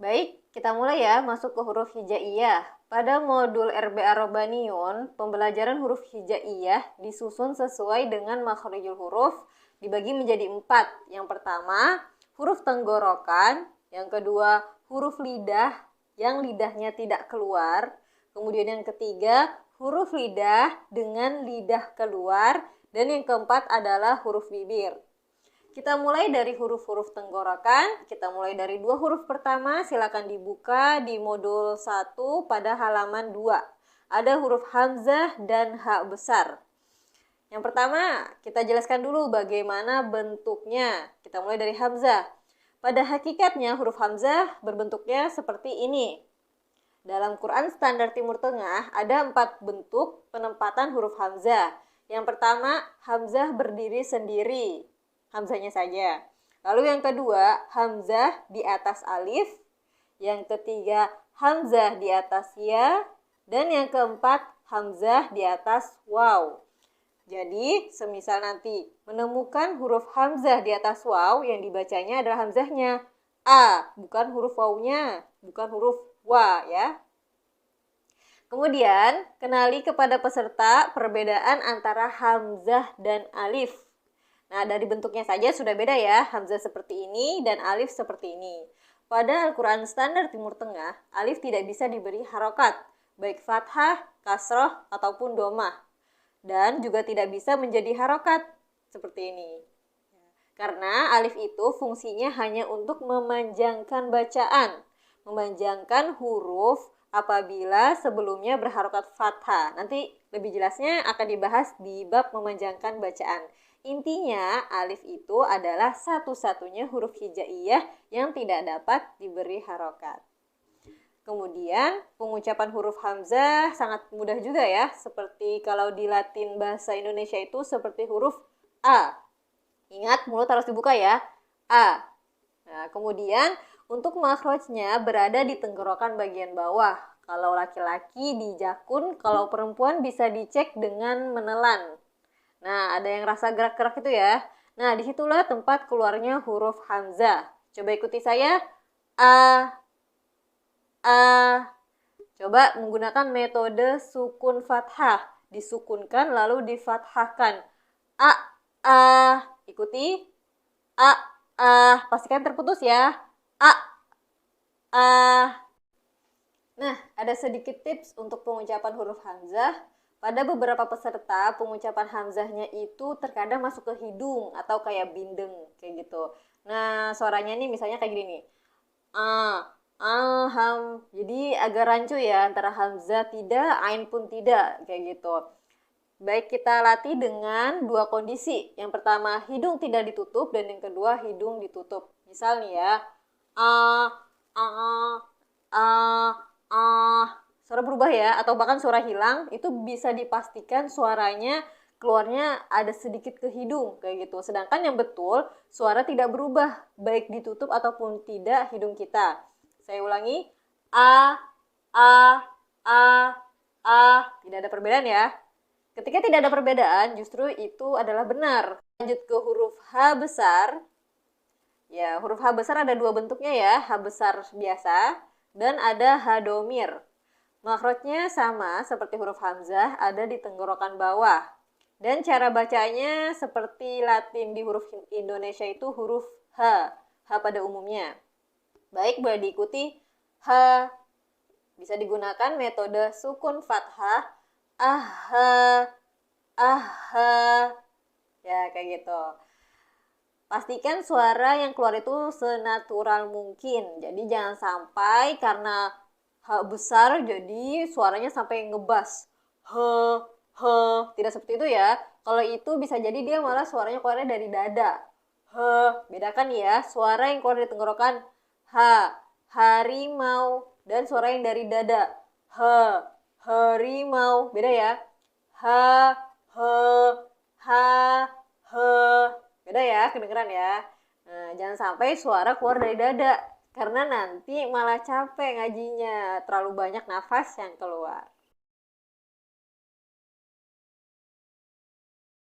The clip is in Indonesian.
Baik, kita mulai ya masuk ke huruf hijaiyah. Pada modul RBA Robaniyun, pembelajaran huruf hijaiyah disusun sesuai dengan makhrijul huruf, dibagi menjadi 4. Yang pertama, huruf tenggorokan. Yang kedua, huruf lidah yang lidahnya tidak keluar. Kemudian yang ketiga, huruf lidah dengan lidah keluar. Dan yang keempat adalah huruf bibir. Kita mulai dari huruf-huruf tenggorokan. Kita mulai dari 2 huruf pertama. Silakan dibuka di modul 1 pada halaman 2. Ada huruf hamzah dan ha besar. Yang pertama, kita jelaskan dulu bagaimana bentuknya. Kita mulai dari hamzah. Pada hakikatnya huruf hamzah berbentuknya seperti ini. Dalam Quran Standar Timur Tengah ada 4 bentuk penempatan huruf hamzah. Yang pertama, hamzah berdiri sendiri. Hamzahnya saja. Lalu yang kedua, hamzah di atas alif. Yang ketiga, hamzah di atas ya. Dan yang keempat, hamzah di atas waw. Jadi, semisal nanti menemukan huruf hamzah di atas waw, yang dibacanya adalah hamzahnya a, bukan huruf wawnya, bukan huruf wa ya. Kemudian, kenali kepada peserta perbedaan antara hamzah dan alif. Nah, dari bentuknya saja sudah beda ya, hamzah seperti ini dan alif seperti ini. Pada Al-Quran Standar Timur Tengah, alif tidak bisa diberi harokat, baik fathah, kasroh, ataupun domah. Dan juga tidak bisa menjadi harokat, seperti ini. Karena alif itu fungsinya hanya untuk memanjangkan bacaan, memanjangkan huruf apabila sebelumnya berharokat fathah. Nanti lebih jelasnya akan dibahas di bab memanjangkan bacaan. Intinya, alif itu adalah satu-satunya huruf hijaiyah yang tidak dapat diberi harokat. Kemudian, pengucapan huruf hamzah sangat mudah juga ya. Seperti kalau di Latin bahasa Indonesia itu seperti huruf A. Ingat, mulut harus dibuka ya. A. Nah, kemudian untuk makhrajnya berada di tenggorokan bagian bawah. Kalau laki-laki di jakun, kalau perempuan bisa dicek dengan menelan. Nah, ada yang rasa gerak-gerak itu ya. Nah, disitulah tempat keluarnya huruf hamzah. Coba ikuti saya. A. Coba menggunakan metode sukun fathah. Disukunkan lalu difathahkan. A. Ikuti. A. Pastikan terputus ya. A. Nah, ada sedikit tips untuk pengucapan huruf hamzah. Pada beberapa peserta, pengucapan hamzahnya itu terkadang masuk ke hidung atau kayak bindeng, kayak gitu. Nah, suaranya nih misalnya kayak gini nih. Jadi agak rancu ya, antara hamzah tidak, ain pun tidak, kayak gitu. Baik, kita latih dengan 2 kondisi. Yang pertama, hidung tidak ditutup, dan yang kedua, hidung ditutup. Misal nih ya, suara berubah ya, atau bahkan suara hilang, itu bisa dipastikan suaranya keluarnya ada sedikit ke hidung, kayak gitu. Sedangkan yang betul, suara tidak berubah, baik ditutup ataupun tidak hidung kita. Saya ulangi, a, tidak ada perbedaan ya. Ketika tidak ada perbedaan, justru itu adalah benar. Lanjut ke huruf H besar. Ya, huruf H besar ada 2 bentuknya ya, H besar biasa dan ada H domir. Makhrajnya sama seperti huruf hamzah, ada di tenggorokan bawah. Dan cara bacanya seperti Latin di huruf Indonesia itu huruf H, H pada umumnya. Baik, boleh diikuti. H. Bisa digunakan metode sukun fathah. Ya, kayak gitu. Pastikan suara yang keluar itu senatural mungkin. Jadi jangan sampai karena H besar jadi suaranya sampai ngebas. Tidak seperti itu ya. Kalau itu bisa jadi dia malah suaranya keluarnya dari dada. Bedakan ya, suara yang keluar dari tenggorokan H, harimau, dan suara yang dari dada harimau. Beda ya. Beda ya, kedengeran ya. Nah, jangan sampai suara keluar dari dada. Karena nanti malah capek ngajinya, terlalu banyak nafas yang keluar.